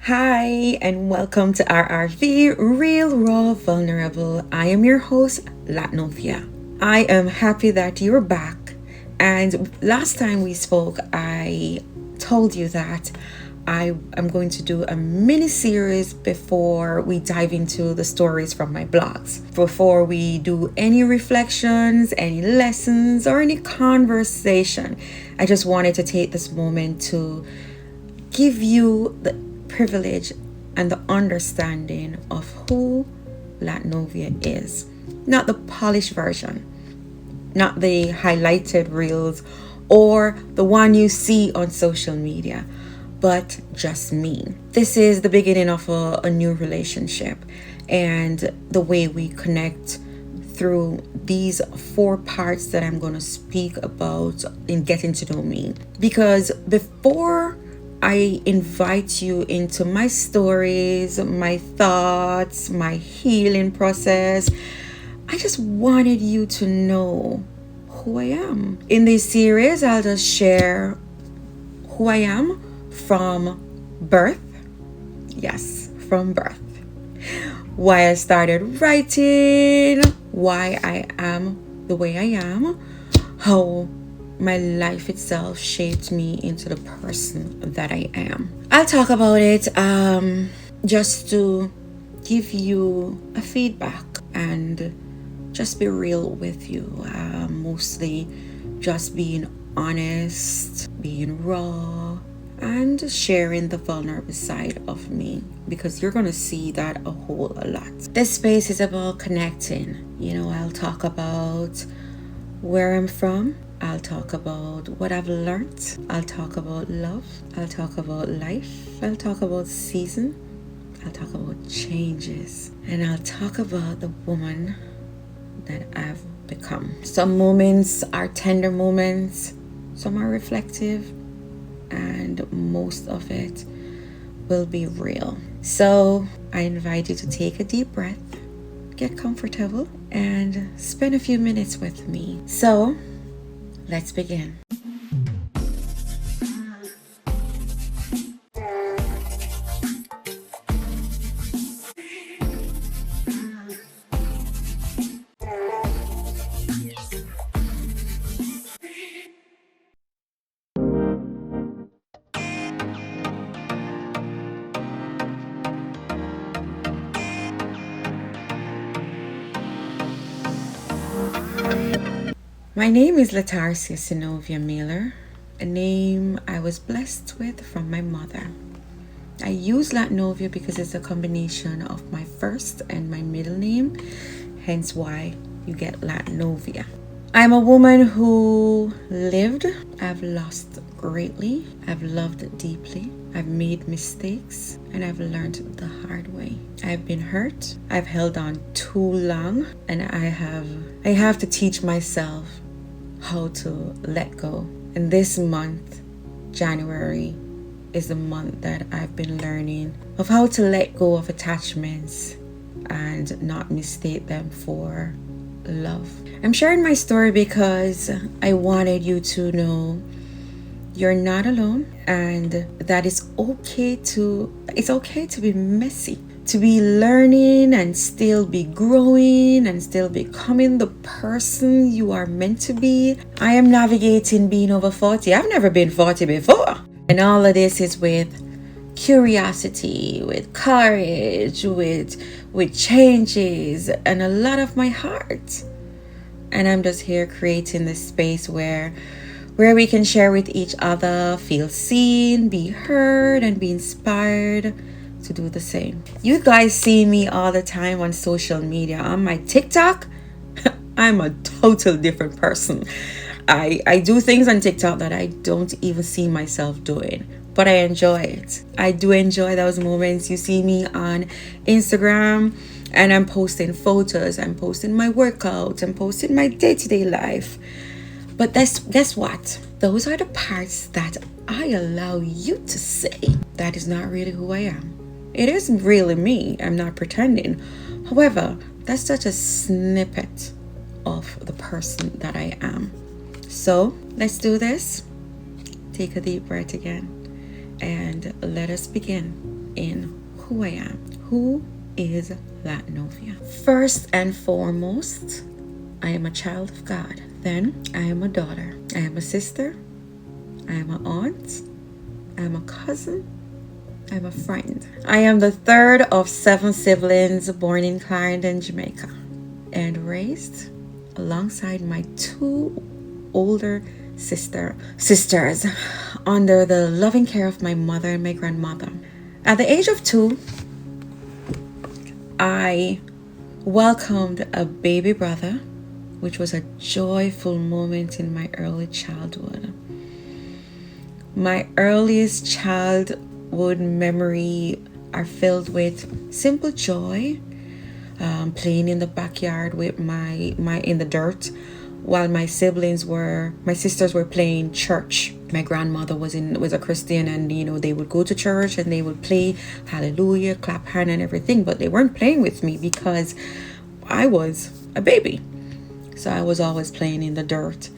Hi, and welcome to RRV Real, Raw, Vulnerable. I am your host, Latnovia. I am happy that you're back. And last time we spoke, I told you that I am going to do a mini series before we dive into the stories from my blogs. Before we do any reflections, any lessons, or any conversation, I just wanted to take this moment to give you the privilege and the understanding of who Latnovia is. Not the polished version, not the highlighted reels or the one you see on social media, but just me. This is the beginning of a new relationship, and the way we connect through these 4 parts that I'm going to speak about in getting to know me. Because before I invite you into my stories, my thoughts, my healing process, I just wanted you to know who I am. In this series, I'll just share who I am from birth. Yes, from birth. Why I started writing, why I am the way I am, how my life itself shaped me into the person that I am. I'll talk about it just to give you a feedback and just be real with you. Mostly just being honest, being raw, and sharing the vulnerable side of me, because you're going to see that a whole lot. This space is about connecting. I'll talk about where I'm from. I'll talk about what I've learned. I'll talk about love. I'll talk about life. I'll talk about season. I'll talk about changes. And I'll talk about the woman that I've become. Some moments are tender moments. Some are reflective. And most of it will be real. So I invite you to take a deep breath, get comfortable, and spend a few minutes with me. So let's begin. My name is Latarcia Sinovia Miller, a name I was blessed with from my mother. I use Latnovia because it's a combination of my first and my middle name, hence why you get Latnovia. I'm a woman who lived. I've lost greatly. I've loved deeply. I've made mistakes, and I've learned the hard way. I've been hurt. I've held on too long, and I have to teach myself how to let go. And this month, January, is the month that I've been learning of how to let go of attachments and not mistake them for love. I'm sharing my story because I wanted you to know you're not alone, and that it's okay to be messy, to be learning and still be growing and still becoming the person you are meant to be. I am navigating being over 40. I've never been 40 before. And all of this is with curiosity, with courage, with changes, and a lot of my heart. And I'm just here creating this space where we can share with each other, feel seen, be heard, and be inspired to do the same. You guys see me all the time on social media. On my TikTok, I'm a total different person. I do things on TikTok that I don't even see myself doing, but I enjoy it. I do enjoy those moments. You see me on Instagram and I'm posting photos, I'm posting my workouts, I'm posting my day-to-day life. But guess what? Those are the parts that I allow you to say. That is not really who I am. It isn't really me. I'm not pretending. However, that's such a snippet of the person that I am. So let's do this. Take a deep breath again and let us begin. in who I am. Who is Latnovia? First and foremost, I am a child of God. Then I am a daughter. I am a sister. I am an aunt. I am a cousin. I am a friend. I am the third of 7 siblings born in Clarendon, Jamaica, and raised alongside my 2 older sisters under the loving care of my mother and my grandmother. At the age of 2, I welcomed a baby brother, which was a joyful moment in my early childhood. My earliest childhood memory are filled with simple joy, playing in the backyard with my in the dirt, while my sisters were playing church. My grandmother was a Christian, and they would go to church and they would play hallelujah, clap hand and everything, but they weren't playing with me because I was a baby. So I was always playing in the dirt,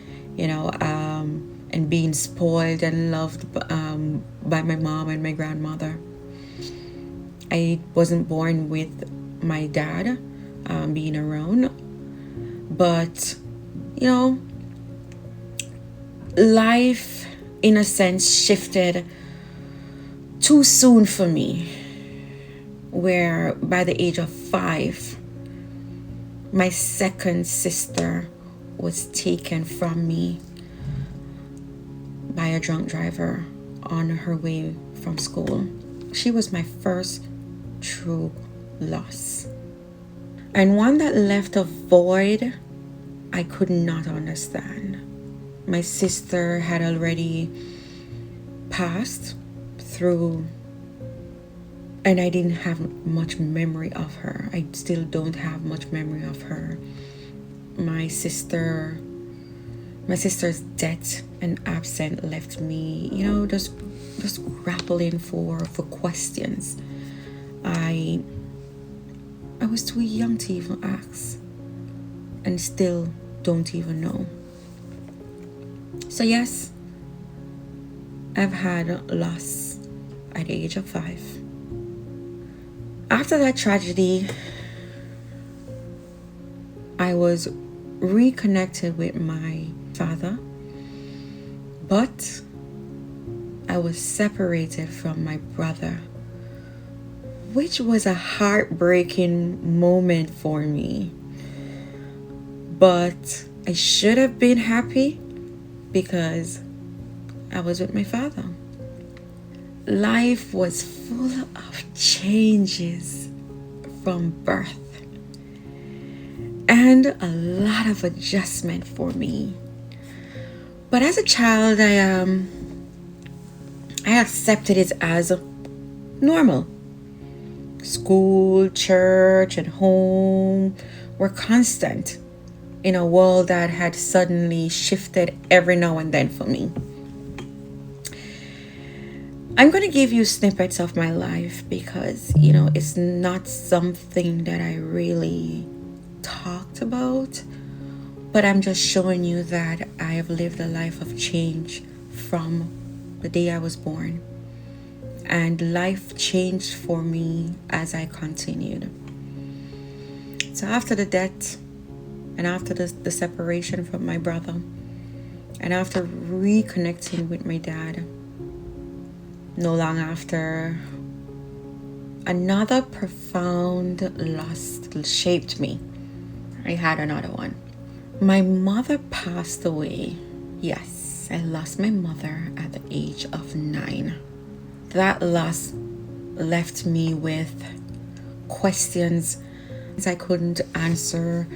and being spoiled and loved by my mom and my grandmother. I wasn't born with my dad being around, but life in a sense shifted too soon for me, where by the age of 5 my second sister was taken from me by a drunk driver on her way from school. She was my first true loss, and one that left a void I could not understand. My sister had already passed through, and I didn't have much memory of her. I still don't have much memory of her. My sister's death and absence left me, just grappling for questions. I was too young to even ask, and still don't even know. So yes, I've had loss at the age of 5. After that tragedy, I was reconnected with my father, but I was separated from my brother, which was a heartbreaking moment for me. But I should have been happy because I was with my father. Life was full of changes from birth and a lot of adjustment for me. But as a child, I accepted it as normal. School, church, and home were constant in a world that had suddenly shifted every now and then for me. I'm going to give you snippets of my life because, it's not something that I really talked about, but I'm just showing you that I have lived a life of change from the day I was born. And life changed for me as I continued. So after the death, and after the separation from my brother, and after reconnecting with my dad, no long after, another profound loss shaped me. I had another one. My mother passed away. Yes, I lost my mother at the age of 9. That loss left me with questions I couldn't answer,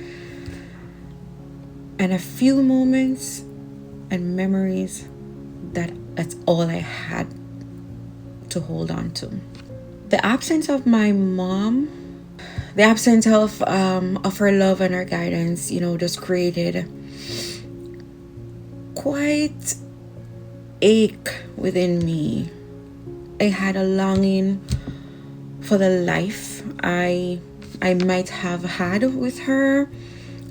and a few moments and memories that's all I had to hold on to. The absence of my mom, the absence of her love and her guidance, just created quite ache within me. I had a longing for the life I might have had with her,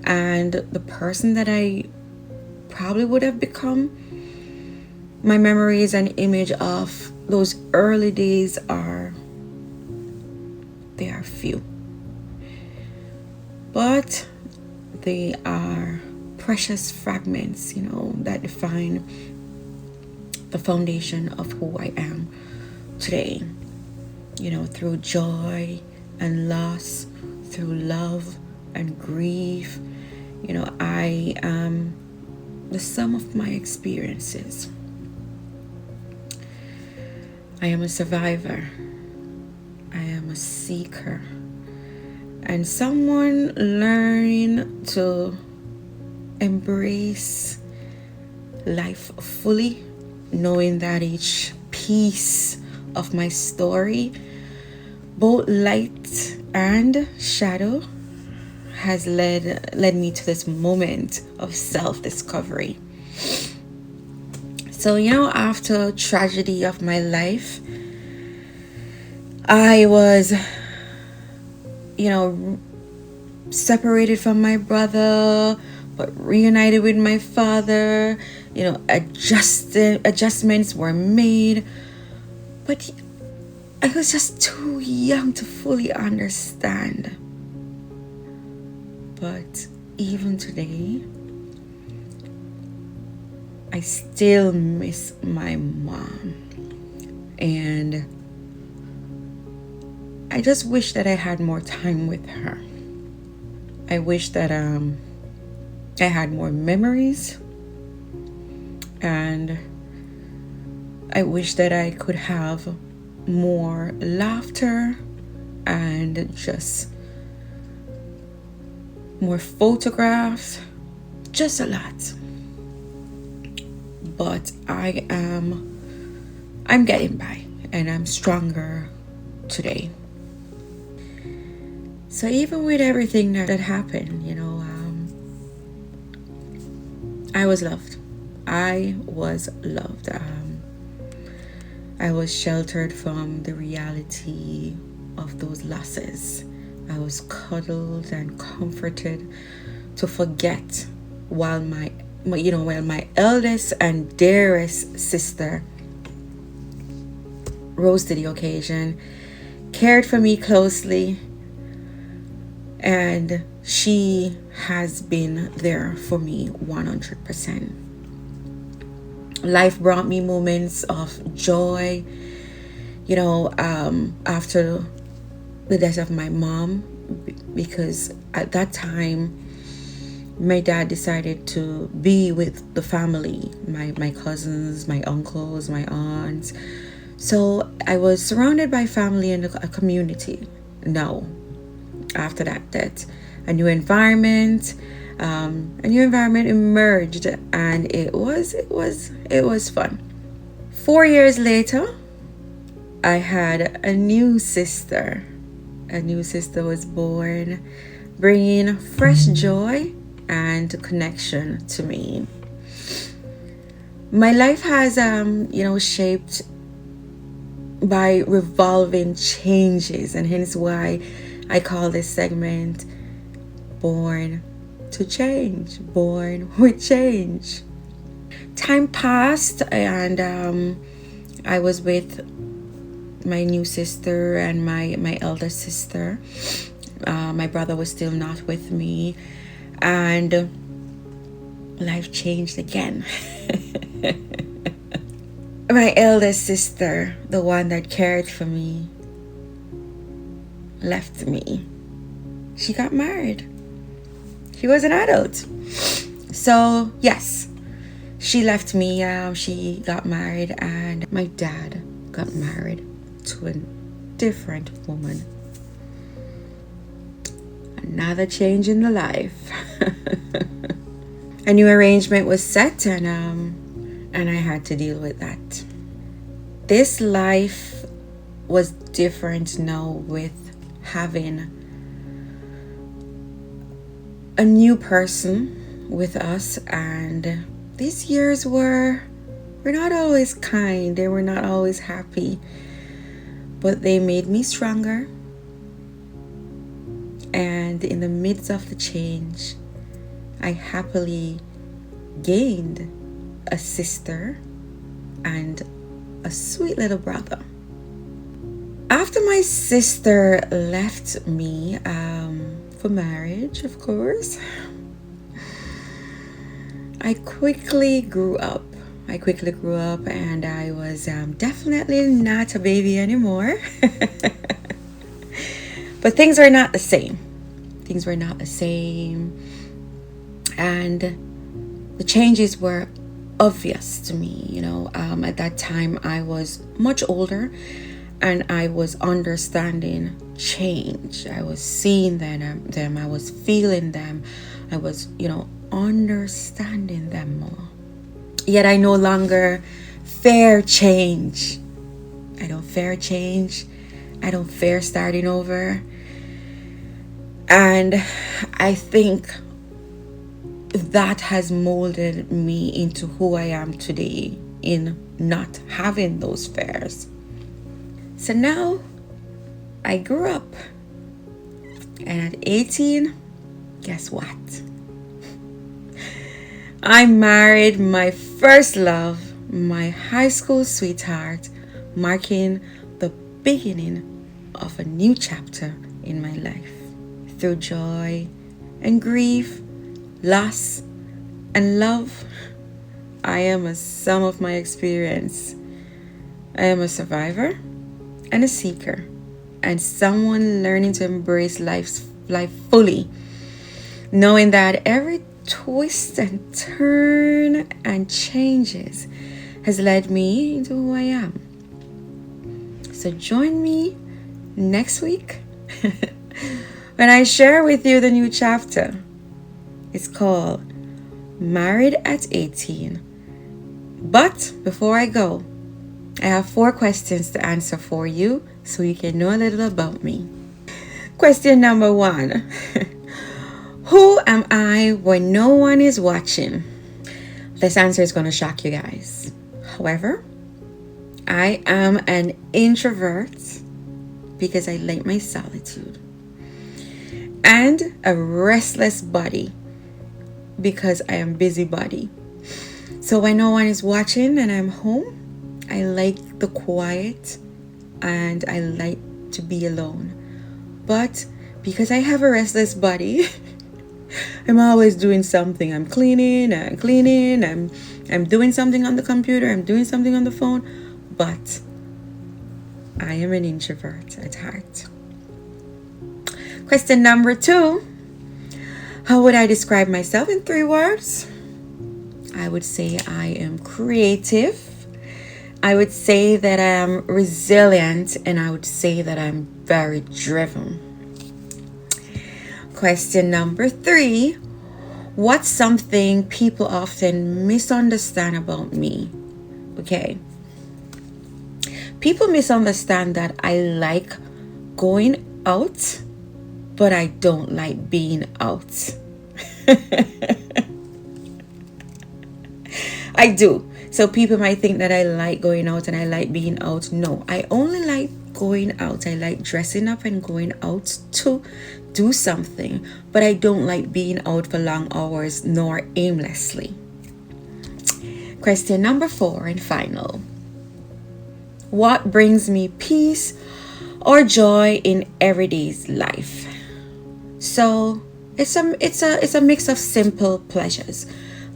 and the person that I probably would have become. My memories and image of those early days are are few, but they are precious fragments, that define the foundation of who I am today. Through joy and loss, through love and grief, I am the sum of my experiences. I am a survivor. I am a seeker. And someone learning to embrace life fully, knowing that each piece of my story, both light and shadow, has led me to this moment of self-discovery. So, after tragedy of my life, I was, separated from my brother, but reunited with my father. Adjustments were made, but I was just too young to fully understand. But even today, I still miss my mom. And I just wish that I had more time with her. I wish that I had more memories. And I wish that I could have more laughter and just more photographs, just a lot. But I'm getting by, and I'm stronger today. So even with everything that happened, I was loved. I was loved. I was sheltered from the reality of those losses. I was cuddled and comforted to forget while my eldest and dearest sister rose to the occasion, cared for me closely, and she has been there for me 100%. Life brought me moments of joy, after the death of my mom, because at that time my dad decided to be with the family, my cousins, my uncles, my aunts. So I was surrounded by family and a community. Now, after that death, a new environment emerged, and it was fun. 4 years later, I had a new sister. A new sister was born, bringing fresh joy and connection to me. My life has, shaped by revolving changes, and hence why I call this segment Born to Change, Born with Change. Time passed, and I was with my new sister and my elder sister. My brother was still not with me, and life changed again. My eldest sister, the one that cared for me, left me. She got married. She was an adult. So yes, she left me. She got married, and my dad got married to a different woman. Another change in the life. A new arrangement was set, and I had to deal with that. This life was different now, with having a new person with us, and these years were not always kind. They were not always happy, but they made me stronger. And in the midst of the change, I happily gained a sister and a sweet little brother. After my sister left me for marriage, of course, I quickly grew up. And I was definitely not a baby anymore. But things were not the same. And the changes were obvious to me. At that time I was much older and I was understanding change. I was seeing them, I was feeling them, I was, understanding them more. Yet I no longer fear change. I don't fear change. I don't fear starting over. And I think that has molded me into who I am today in not having those fears. So now I grew up, and at 18, guess what? I married my first love, my high school sweetheart, marking the beginning of a new chapter in my life. Through joy and grief, loss and love, I am a sum of my experience. I am a survivor and a seeker, and someone learning to embrace life fully, knowing that every twist and turn and changes has led me into who I am. So join me next week when I share with you the new chapter. It's called Married at 18. But before I go, I have 4 questions to answer for you so you can know a little about me. Question number 1. Who am I when no one is watching? This answer is going to shock you guys. However, I am an introvert because I like my solitude, and a restless body because I am busybody. So when no one is watching and I'm home, I like the quiet and I like to be alone. But because I have a restless body, I'm always doing something. I'm cleaning, I'm doing something on the computer, I'm doing something on the phone. But I am an introvert at heart. Question number 2. How would I describe myself in 3 words? I would say I am creative. I would say that I am resilient, and I would say that I'm very driven. Question number 3. What's something people often misunderstand about me? Okay. People misunderstand that I like going out, but I don't like being out. I do. So people might think that I like going out and I like being out. No, I only like going out. I like dressing up and going out to do something, but I don't like being out for long hours nor aimlessly. Question number 4 and final. What brings me peace or joy in everyday's life? So it's a mix of simple pleasures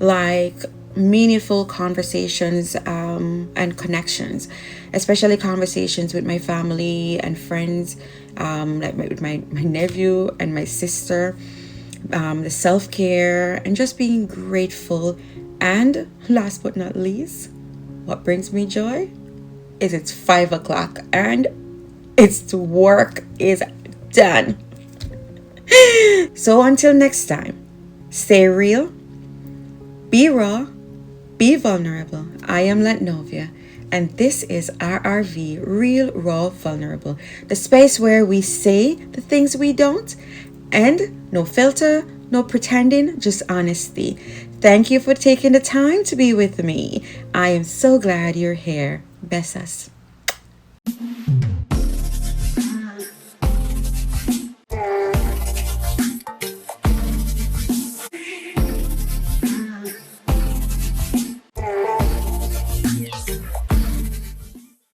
like meaningful conversations and connections, especially conversations with my family and friends, like with my nephew and my sister, the self-care and just being grateful. And last but not least, what brings me joy is it's 5 o'clock and it's work is done. So until next time, stay real, be raw, be vulnerable. I am Latnovia, and this is RRV, Real, Raw, Vulnerable, the space where we say the things we don't, and no filter, no pretending, just honesty. Thank you for taking the time to be with me. I am so glad you're here. Besas.